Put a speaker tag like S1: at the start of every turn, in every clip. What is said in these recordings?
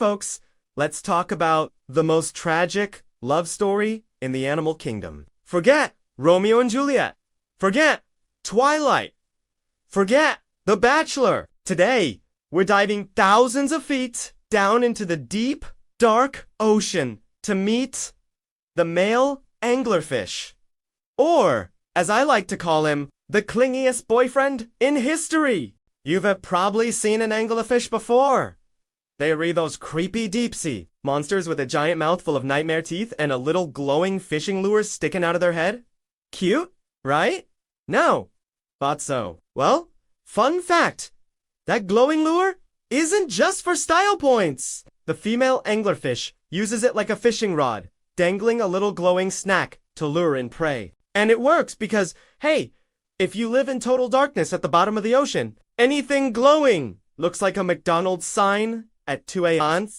S1: Folks, let's talk about the most tragic love story in the animal kingdom. Forget Romeo and Juliet. Forget Twilight. Forget The Bachelor. Today, we're diving thousands of feet down into the deep, dark ocean to meet the male anglerfish. Or, as I like to call him, the clingiest boyfriend in history. You've probably seen an anglerfish before. They are those creepy deep-sea monsters with a giant mouth full of nightmare teeth and a little glowing fishing lure sticking out of their head. Cute, right? No. Thought so. Well, fun fact. That glowing lure isn't just for style points. The female anglerfish uses it like a fishing rod, dangling a little glowing snack to lure in prey. And it works because, hey, if you live in total darkness at the bottom of the ocean, anything glowing looks like a McDonald's sign at 2 a.m.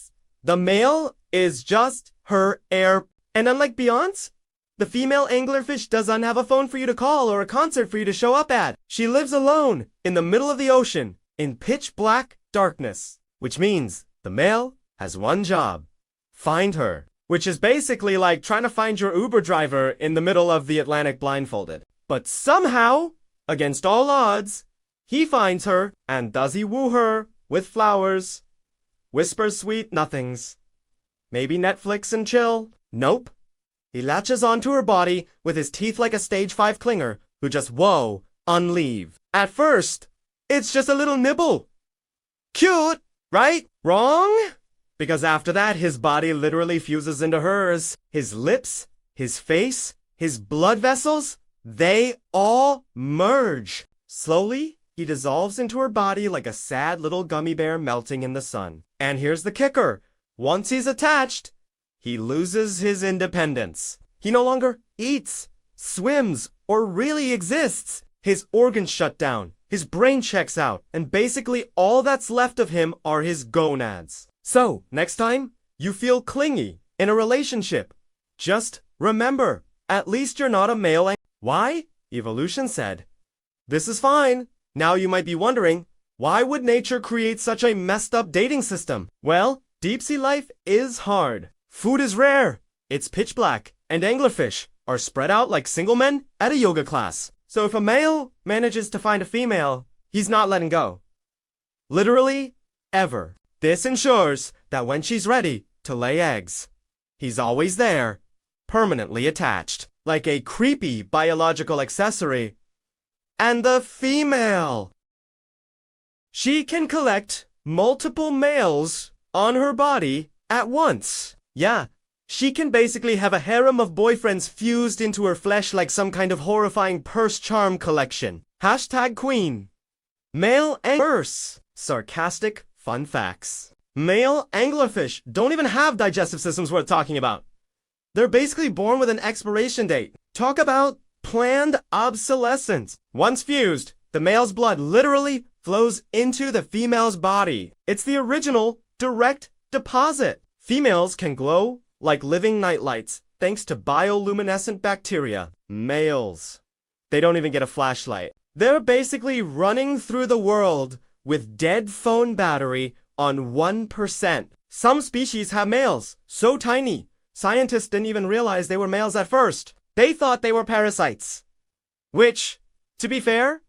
S1: The male is just her air. And unlike Beyonce, the female anglerfish doesn't have a phone for you to call or a concert for you to show up at. She lives alone in the middle of the ocean in pitch black darkness, which means the male has one job: find her, which is basically like trying to find your Uber driver in the middle of the Atlantic blindfolded. But somehow, against all odds, he finds her, and does he woo her with flowers? Whispers sweet nothings. Maybe Netflix and chill? Nope. He latches onto her body with his teeth like a stage 5 clinger who just unleave. At first, it's just a little nibble. Cute, right? Wrong? Because after that, his body literally fuses into hers. His lips, his face, his blood vessels, they all merge. Slowly, he dissolves into her body like a sad little gummy bear melting in the sun. And here's the kicker. Once he's attached, he loses his independence. He no longer eats, swims, or really exists. His organs shut down, his brain checks out, and basically all that's left of him are his gonads. So, next time you feel clingy in a relationship, just remember, at least you're not a male. Why? Evolution said, this is fine. Now you might be wondering, why would nature create such a messed up dating system? Well, deep-sea life is hard. Food is rare. It's pitch black, and anglerfish are spread out like single men at a yoga class. So if a male manages to find a female, he's not letting go. Literally, ever. This ensures that when she's ready to lay eggs, he's always there, permanently attached, like a creepy biological accessory. And the female, she can collect multiple males on her body at once. Yeah, she can basically have a harem of boyfriends fused into her flesh like some kind of horrifying purse charm collection. Hashtag queen. Male anglerfish. Sarcastic fun facts. Male anglerfish don't even have digestive systems worth talking about. They're basically born with an expiration date. Talk about planned obsolescence. Once fused, the male's blood literally flows into the female's body. It's the original direct deposit. Females can glow like living nightlights thanks to bioluminescent bacteria. Males, they don't even get a flashlight. They're basically running through the world with dead phone battery on 1%. Some species have males so tiny, scientists didn't even realize they were males at first. They thought they were parasites. Which, to be fair,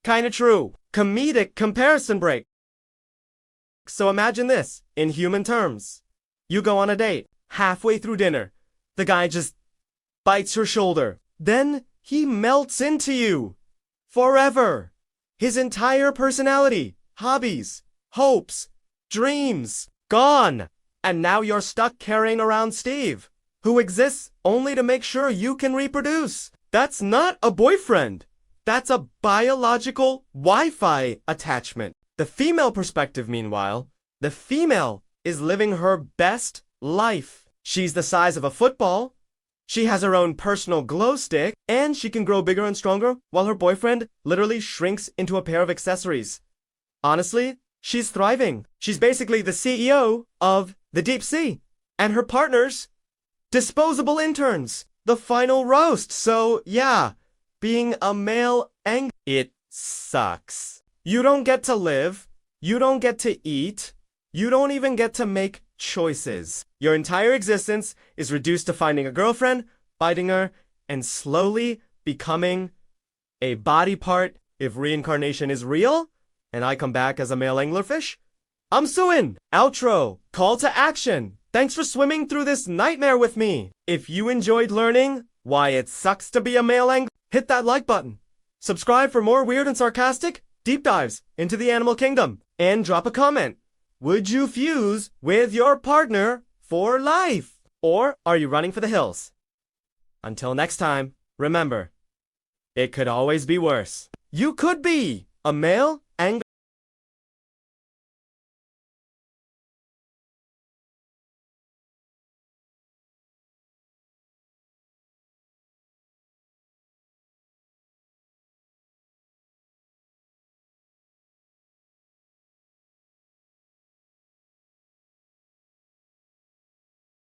S1: kinda true. Comedic comparison break. So imagine this, in human terms. You go on a date. Halfway through dinner, the guy just bites your shoulder. Then he melts into you. Forever. His entire personality, hobbies, hopes, dreams, gone. And now you're stuck carrying around Steve, who exists only to make sure you can reproduce. That's not a boyfriend. That's a biological Wi-Fi attachment. The female perspective, meanwhile, the female is living her best life. She's the size of a football. She has her own personal glow stick, and she can grow bigger and stronger while her boyfriend literally shrinks into a pair of accessories. Honestly, she's thriving. She's basically the CEO of the deep sea, and her partners, disposable interns, the final roast. So yeah, being a male it sucks. You don't get to live, you don't get to eat, you don't even get to make choices. Your entire existence is reduced to finding a girlfriend, fighting her, and slowly becoming a body part. If reincarnation is real, and I come back as a male anglerfish, I'm suing. Outro. Call to action. Thanks for swimming through this nightmare with me. If you enjoyed learning why it sucks to be a male angler, hit that like button. Subscribe for more weird and sarcastic deep dives into the animal kingdom. And drop a comment. Would you fuse with your partner for life? Or are you running for the hills? Until next time, remember, it could always be worse. You could be a male angler.